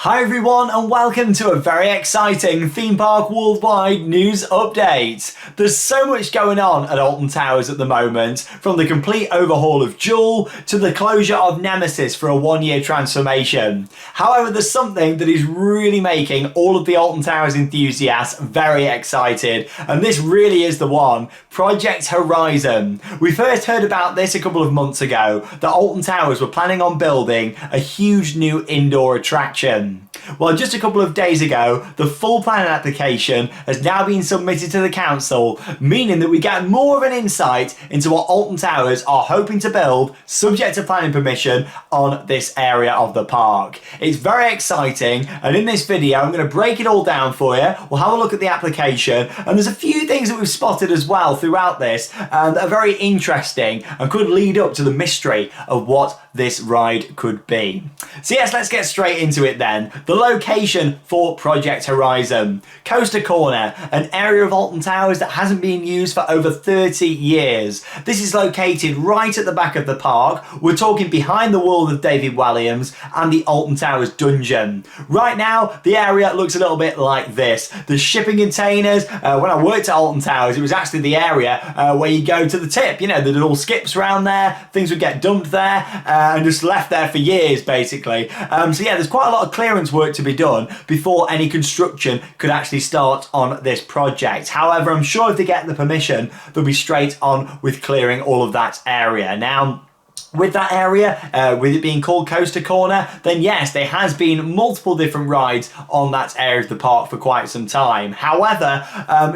Hi everyone and welcome to a very exciting Theme Park Worldwide news update. There's so much going on at Alton Towers at the moment, from the complete overhaul of Jewel to the closure of Nemesis for a one-year transformation. However, there's something that is really making all of the Alton Towers enthusiasts very excited, and this really is the one: Project Horizon. We first heard about this a couple of months ago, that Alton Towers were planning on building a huge new indoor attraction. Well, just a couple of days ago, the full planning application has now been submitted to the council, meaning that we get more of an insight into what Alton Towers are hoping to build, subject to planning permission, on this area of the park. It's very exciting, and in this video I'm going to break it all down for you. We'll have a look at the application, and there's a few things that we've spotted as well throughout this that are very interesting and could lead up to the mystery of what this ride could be. So yes, let's get straight into it then. The location for Project Horizon. Coaster Corner, an area of Alton Towers that hasn't been used for over 30 years. This is located right at the back of the park. We're talking behind the World of David Walliams and the Alton Towers dungeon. Right now, the area looks a little bit like this. The shipping containers, when I worked at Alton Towers, it was actually the area where you go to the tip. You know, the little skips around there, things would get dumped there and just left there for years, basically. So yeah, there's quite a lot of clearance work to be done before any construction could actually start on this project. However, I'm sure if they get the permission, they'll be straight on with clearing all of that area. Now, with that area, with it being called Coaster Corner, then yes, there has been multiple different rides on that area of the park for quite some time. However,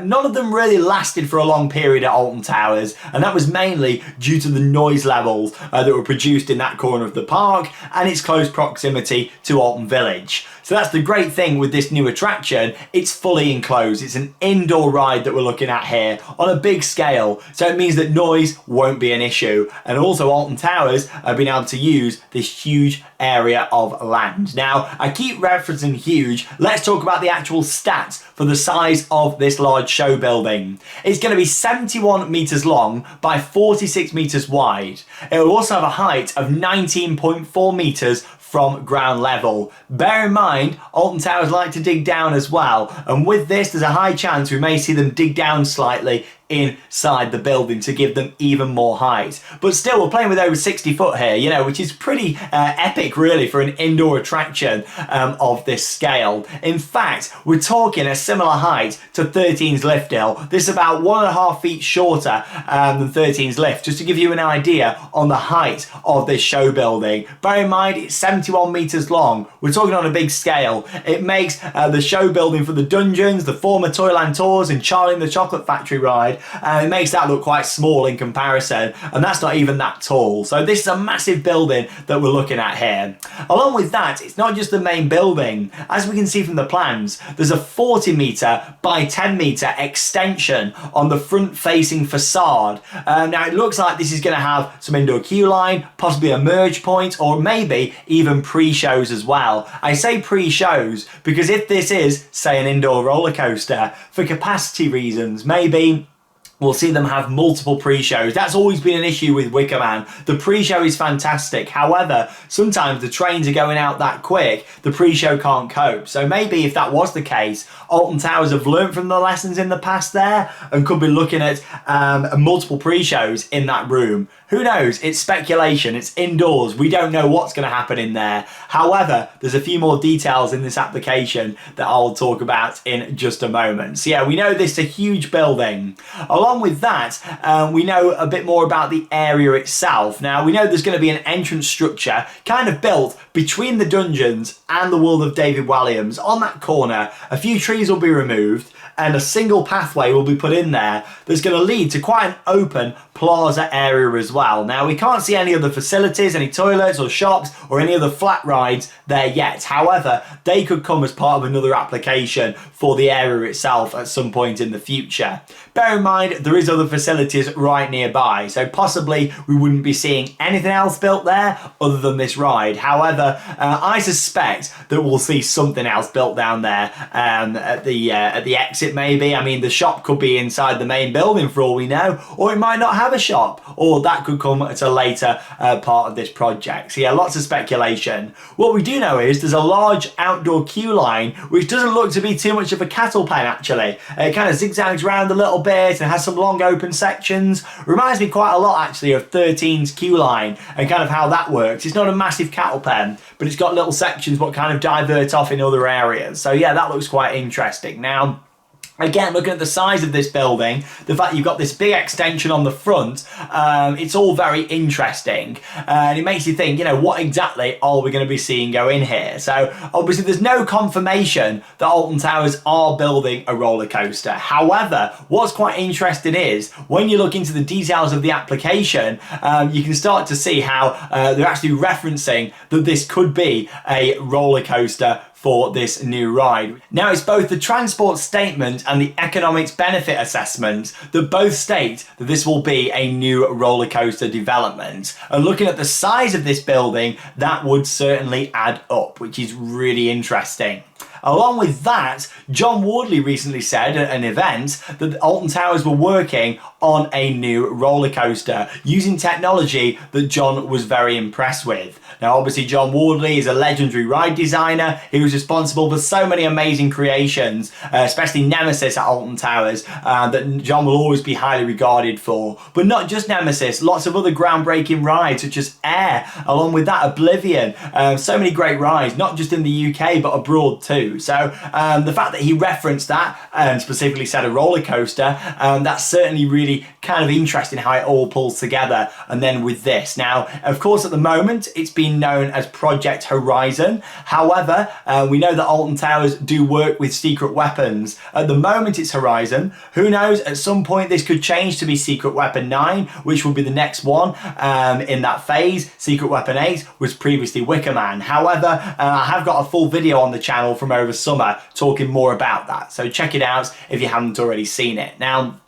none of them really lasted for a long period at Alton Towers, and that was mainly due to the noise levels that were produced in that corner of the park and its close proximity to Alton Village. So that's the great thing with this new attraction. It's fully enclosed. It's an indoor ride that we're looking at here on a big scale. So it means that noise won't be an issue. And also Alton Towers have been able to use this huge area of land. Now, I keep referencing huge. Let's talk about the actual stats for the size of this large show building. It's going to be 71 meters long by 46 meters wide. It will also have a height of 19.4 meters from ground level. Bear in mind, Alton Towers like to dig down as well, and with this there's a high chance we may see them dig down slightly inside the building to give them even more height. But still, we're playing with over 60 foot here, you know, which is pretty epic really for an indoor attraction of this scale. In fact, we're talking a similar height to 13's lift hill. This is about 1.5 feet shorter than 13's lift, just to give you an idea on the height of this show building. Bear in mind, it's 71 meters long. We're talking on a big scale. It makes the show building for the dungeons, the former Toyland Tours and Charlie and the Chocolate Factory ride, it makes that look quite small in comparison, and that's not even that tall. So this is a massive building that we're looking at here. Along with that, it's not just the main building. As we can see from the plans, there's a 40 meter by 10 meter extension on the front facing facade. Now it looks like this is going to have some indoor queue line, possibly a merge point, or maybe even pre-shows as well. I say pre-shows because if this is, say, an indoor roller coaster, for capacity reasons, maybe we'll see them have multiple pre-shows. That's always been an issue with Wicker Man. The pre-show is fantastic. However, sometimes the trains are going out that quick, the pre-show can't cope. So maybe if that was the case, Alton Towers have learned from the lessons in the past there and could be looking at multiple pre-shows in that room. Who knows? It's speculation. It's indoors. We don't know what's going to happen in there. However, there's a few more details in this application that I'll talk about in just a moment. So yeah, we know this is a huge building. Along with that, we know a bit more about the area itself. Now, we know there's going to be an entrance structure kind of built between the dungeons and the World of David Walliams. On that corner, a few trees will be removed and a single pathway will be put in there that's going to lead to quite an open plaza area as well. Now, we can't see any other facilities, any toilets or shops or any other flat rides there yet. However, they could come as part of another application for the area itself at some point in the future. Bear in mind, there is other facilities right nearby, so possibly we wouldn't be seeing anything else built there other than this ride. However, However, I suspect that we'll see something else built down there at the exit maybe. I mean, the shop could be inside the main building for all we know, or it might not have a shop, or that could come at a later part of this project. So yeah, lots of speculation. What we do know is there's a large outdoor queue line, which doesn't look to be too much of a cattle pen actually. It kind of zigzags around a little bit and has some long open sections. Reminds me quite a lot actually of 13's queue line and kind of how that works. It's not a massive cattle pen, but it's got little sections what kind of divert off in other areas. So yeah, that looks quite interesting. Now, again, looking at the size of this building, the fact you've got this big extension on the front, it's all very interesting. And it makes you think, you know, what exactly are we going to be seeing go in here? So obviously there's no confirmation that Alton Towers are building a roller coaster. However, what's quite interesting is when you look into the details of the application, you can start to see how they're actually referencing that this could be a roller coaster for this new ride. Now, it's both the transport statement and the economics benefit assessment that both state that this will be a new roller coaster development. And looking at the size of this building, that would certainly add up, which is really interesting. Along with that, John Wardley recently said at an event that Alton Towers were working on a new roller coaster using technology that John was very impressed with. Now, obviously, John Wardley is a legendary ride designer. He was responsible for so many amazing creations, especially Nemesis at Alton Towers, that John will always be highly regarded for. But not just Nemesis, lots of other groundbreaking rides such as Air, along with that Oblivion. So many great rides, not just in the UK, but abroad too. So the fact that he referenced that and specifically said a roller coaster, that's certainly really kind of interesting how it all pulls together. And then with this. Now, of course, at the moment, it's been known as Project Horizon. However, we know that Alton Towers do work with secret weapons. At the moment, it's Horizon. Who knows, at some point this could change to be Secret Weapon 9, which will be the next one in that phase. Secret Weapon 8 was previously Wicker Man. However, I have got a full video on the channel from over summer talking more about that. So check it out if you haven't already seen it. Now,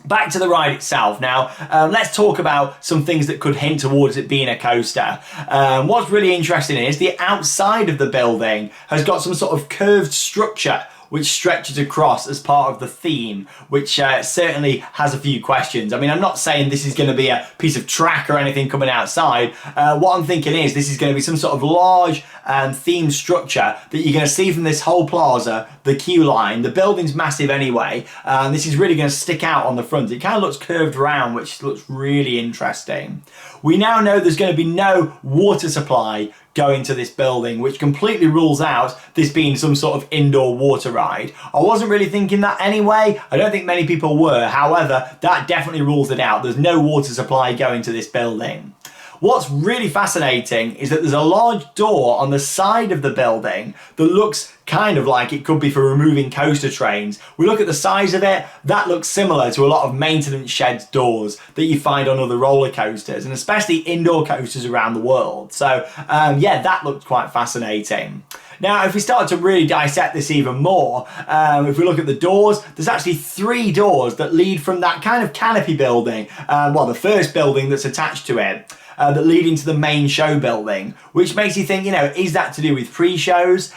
back to the ride itself. Now, let's talk about some things that could hint towards it being a coaster. What's really interesting is the outside of the building has got some sort of curved structure which stretches across as part of the theme, which certainly has a few questions. I mean, I'm not saying this is going to be a piece of track or anything coming outside. What I'm thinking is this is going to be some sort of large theme structure that you're going to see from this whole plaza, the queue line. The building's massive anyway, and this is really going to stick out on the front. It kind of looks curved around, which looks really interesting. We now know there's going to be no water supply going to this building, which completely rules out this being some sort of indoor water ride. I wasn't really thinking that anyway. I don't think many people were. However, that definitely rules it out. There's no water supply going to this building. What's really fascinating is that there's a large door on the side of the building that looks kind of like it could be for removing coaster trains. We look at the size of it, that looks similar to a lot of maintenance sheds doors that you find on other roller coasters, and especially indoor coasters around the world. So yeah, that looked quite fascinating. Now, if we start to really dissect this even more, if we look at the doors, there's actually 3 doors that lead from that kind of canopy building, well, the first building that's attached to it, that lead into the main show building, which makes you think, you know, is that to do with pre-shows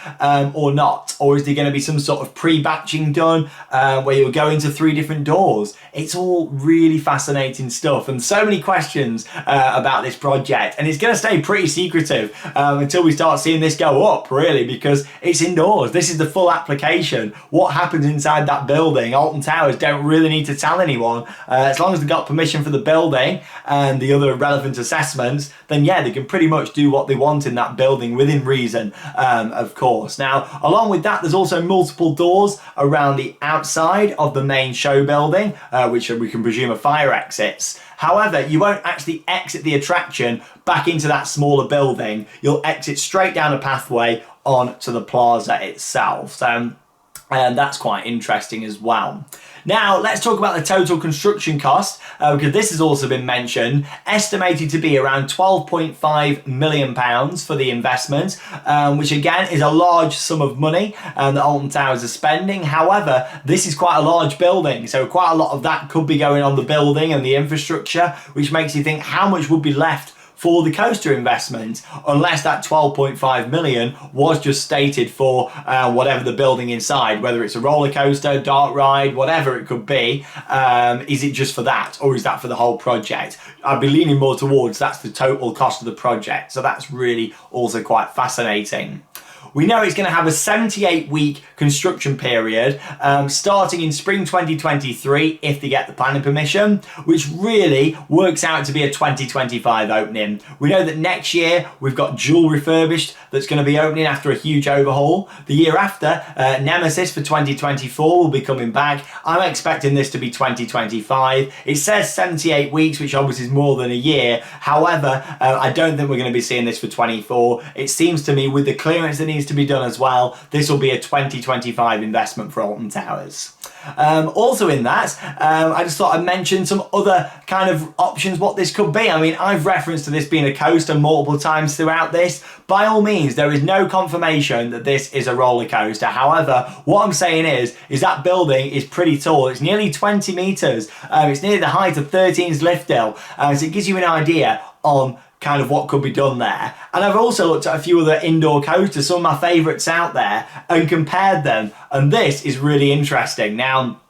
or not? Or is there going to be some sort of pre-batching done where you'll go into 3 different doors? It's all really fascinating stuff and so many questions about this project, and it's going to stay pretty secretive until we start seeing this go up, really, because it's indoors. This is the full application. What happens inside that building, Alton Towers don't really need to tell anyone. As long as they've got permission for the building and the other relevant assessments, then yeah, they can pretty much do what they want in that building within reason, of course. Now, along with that, there's also multiple doors around the outside of the main show building, which we can presume are fire exits. However, you won't actually exit the attraction back into that smaller building. You'll exit straight down a pathway onto the plaza itself. So that's quite interesting as well. Now, let's talk about the total construction cost, because this has also been mentioned, estimated to be around £12.5 million for the investment, which again is a large sum of money that Alton Towers are spending. However, this is quite a large building, so quite a lot of that could be going on the building and the infrastructure, which makes you think how much would be left for the coaster investment, unless that 12.5 million was just stated for whatever the building inside, whether it's a roller coaster, dark ride, whatever it could be. Is it just for that, or is that for the whole project? I'd be leaning more towards that's the total cost of the project, so that's really also quite fascinating. We know it's going to have a 78-week construction period, starting in spring 2023 if they get the planning permission, which really works out to be a 2025 opening. We know that next year we've got Jewel refurbished that's going to be opening after a huge overhaul. The year after, Nemesis for 2024 will be coming back. I'm expecting this to be 2025. It says 78 weeks, which obviously is more than a year. However, I don't think we're going to be seeing this for 24. It seems to me with the clearance that needs to be done as well, this will be a 2025 investment for Alton Towers. Also in that, I just thought I'd mention some other kind of options what this could be. I mean, I've referenced to this being a coaster multiple times throughout this. By all means, there is no confirmation that this is a roller coaster. However, what I'm saying is that building is pretty tall. It's nearly 20 meters. It's nearly the height of 13's lift hill. So it gives you an idea on kind of what could be done there. And I've also looked at a few other indoor coasters, some of my favourites out there, and compared them. And this is really interesting. Now,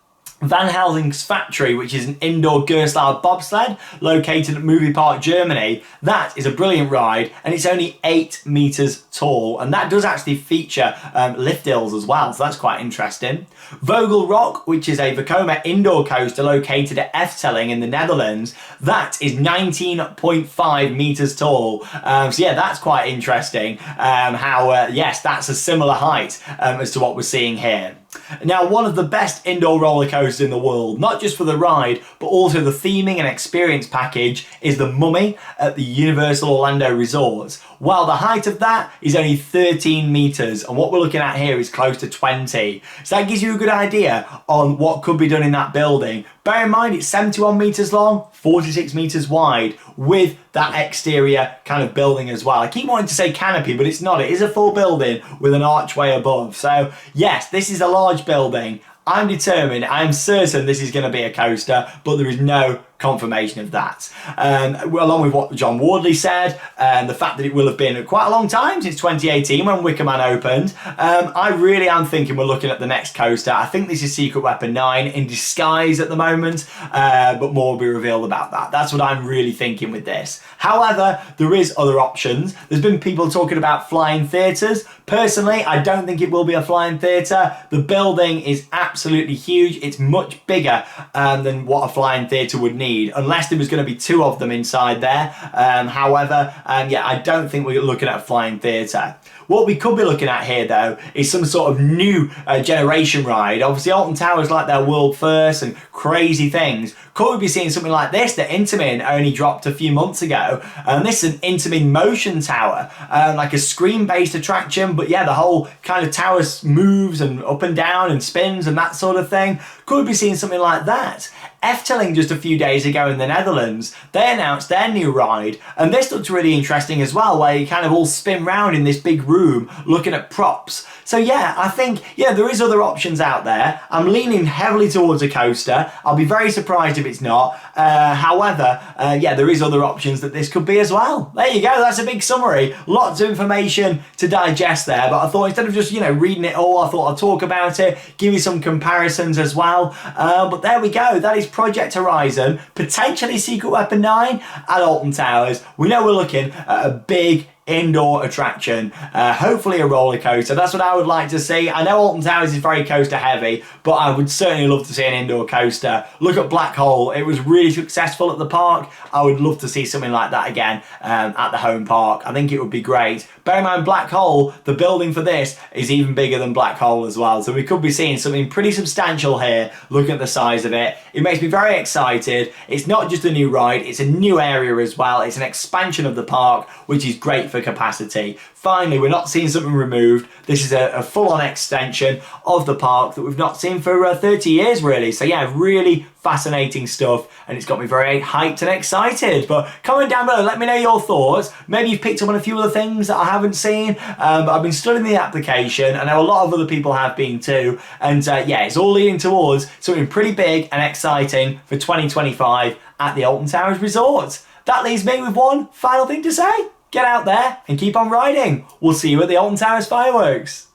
Van Helsing's Factory, which is an indoor Gerstlauer bobsled located at Movie Park, Germany, that is a brilliant ride, and it's only 8 meters tall, and that does actually feature lift hills as well, so that's quite interesting. Vogel Rock, which is a Vekoma indoor coaster located at Efteling in the Netherlands, that is 19.5 meters tall. So yeah, that's quite interesting. Yes, that's a similar height as to what we're seeing here. Now, one of the best indoor roller coasters in the world, not just for the ride, but also the theming and experience package, is the Mummy at the Universal Orlando Resort. While the height of that is only 13 meters, and what we're looking at here is close to 20. So that gives you a good idea on what could be done in that building. Bear in mind, it's 71 meters long, 46 meters wide, with that exterior kind of building as well. I keep wanting to say canopy, but it's not. It is a full building with an archway above. So yes, this is a large building. I'm determined, I'm certain this is going to be a coaster, but there is no confirmation of that. Along with what John Wardley said, the fact that it will have been quite a long time since 2018 when Wicker Man opened, I really am thinking we're looking at the next coaster. I think this is Secret Weapon 9 in disguise at the moment, but more will be revealed about that. That's what I'm really thinking with this. However, there is other options. There's been people talking about flying theatres. Personally, I don't think it will be a flying theatre. The building is absolutely huge. It's much bigger than what a flying theatre would need, unless there was going to be 2 of them inside there. However, yeah, I don't think we're looking at a flying theatre. What we could be looking at here, though, is some sort of new generation ride. Obviously, Alton Towers like their world first and crazy things. Could we be seeing something like this that Intamin only dropped a few months ago? This is an Intamin motion tower, like a screen-based attraction, but yeah, the whole kind of tower moves and up and down and spins and that sort of thing. Could we be seeing something like that? Efteling just a few days ago in the Netherlands, they announced their new ride, and this looked really interesting as well, where you kind of all spin round in this big room looking at props. So yeah, I think, yeah, there is other options out there. I'm leaning heavily towards a coaster. I'll be very surprised if it's not. However, yeah, there is other options that this could be as well. There you go, that's a big summary. Lots of information to digest there, but I thought instead of just, you know, reading it all, I thought I'd talk about it, give you some comparisons as well. But there we go, that is Project Horizon, potentially Secret Weapon 9 at Alton Towers. We know we're looking at a big indoor attraction, hopefully a roller coaster. That's what I would like to see. I know Alton Towers is very coaster heavy, but I would certainly love to see an indoor coaster. Look at Black Hole, it was really successful at the park. I would love to see something like that again at the home park. I think it would be great. Bear in mind, Black Hole, the building for this is even bigger than Black Hole as well, so we could be seeing something pretty substantial here. Look at the size of it. It makes me very excited. It's not just a new ride, it's a new area as well. It's an expansion of the park, which is great for capacity. Finally, we're not seeing something removed. This is a full-on extension of the park that we've not seen for 30 years really. So yeah, really fascinating stuff, and it's got me very hyped and excited. But comment down below, let me know your thoughts. Maybe you've picked up on a few other things that I haven't seen, but I've been studying the application. I know a lot of other people have been too, and yeah, it's all leading towards something pretty big and exciting for 2025 at the Alton Towers Resort. that leaves me with one final thing to say. Get out there and keep on riding. We'll see you at the Alton Towers fireworks.